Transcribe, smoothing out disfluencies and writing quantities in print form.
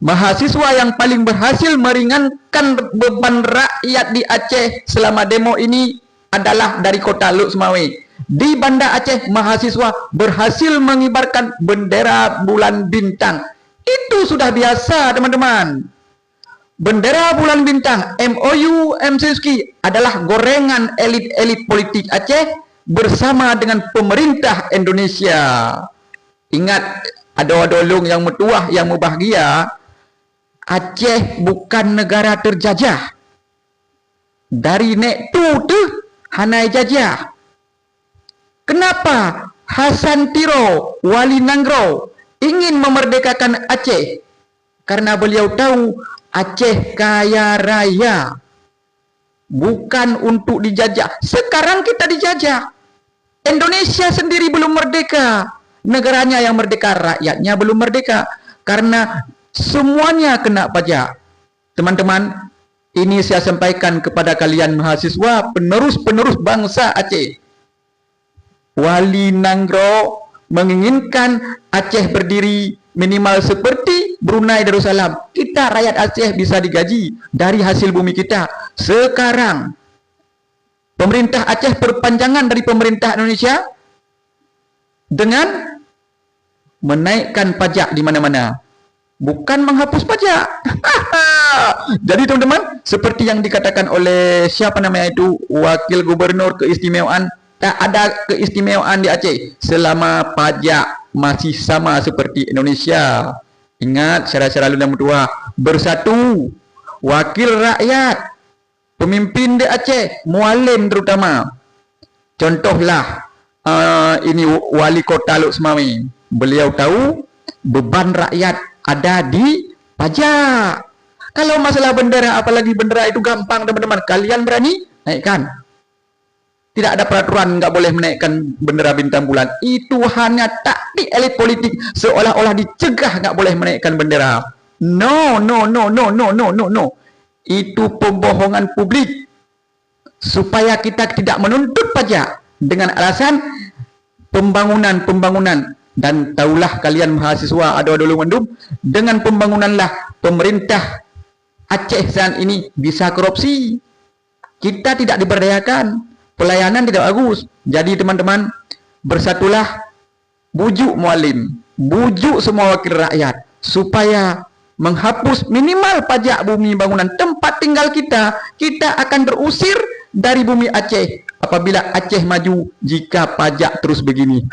Mahasiswa yang paling berhasil meringankan beban rakyat di Aceh selama demo ini adalah dari kota Luk Semawe. Di Banda Aceh, mahasiswa berhasil mengibarkan bendera bulan bintang. Itu sudah biasa, teman-teman. Bendera bulan bintang MOU MCSK adalah gorengan elit-elit politik Aceh bersama dengan pemerintah Indonesia. Ingat, ado-adolong yang metuah, yang bahagia, Aceh bukan negara terjajah. Dari nek tu hanai jajah. Kenapa Hasan Tiro, Wali Nanggro ingin memerdekakan Aceh? Karena beliau tahu Aceh kaya raya, bukan untuk dijajah. Sekarang kita dijajah. Indonesia sendiri belum merdeka. Negaranya yang merdeka, rakyatnya belum merdeka. Karena semuanya kena pajak. Teman-teman, ini saya sampaikan kepada kalian mahasiswa, penerus-penerus bangsa Aceh. Wali Nanggro menginginkan Aceh berdiri minimal seperti Brunei Darussalam. Kita rakyat Aceh bisa digaji dari hasil bumi kita. Sekarang pemerintah Aceh perpanjangan dari pemerintah Indonesia dengan menaikkan pajak di mana-mana, bukan menghapus pajak. Jadi teman-teman, seperti yang dikatakan oleh siapa namanya itu, wakil gubernur keistimewaan, tak ada keistimewaan di Aceh selama pajak masih sama seperti Indonesia. Ingat syarat-syarat lunak mutua, bersatu, wakil rakyat, pemimpin di Aceh, mualim terutama. Contohlah ini wali kota Luk Semawe. Beliau tahu beban rakyat ada di pajak. Kalau masalah bendera, apalagi bendera itu gampang teman-teman. Kalian berani naikkan. Tidak ada peraturan nggak boleh menaikkan bendera bintang bulan. Itu hanya taktik elit politik seolah-olah dicegah nggak boleh menaikkan bendera. No. Itu pembohongan publik supaya kita tidak menuntut pajak dengan alasan pembangunan. Dan tahulah kalian mahasiswa ado-ado mendum, dengan pembangunanlah pemerintah Aceh saat ini bisa korupsi. Kita tidak diberdayakan, pelayanan tidak bagus. Jadi teman-teman, bersatulah, bujuk mualim, bujuk semua wakil rakyat supaya menghapus minimal pajak bumi bangunan tempat tinggal kita. Kita akan terusir dari bumi Aceh apabila Aceh maju jika pajak terus begini.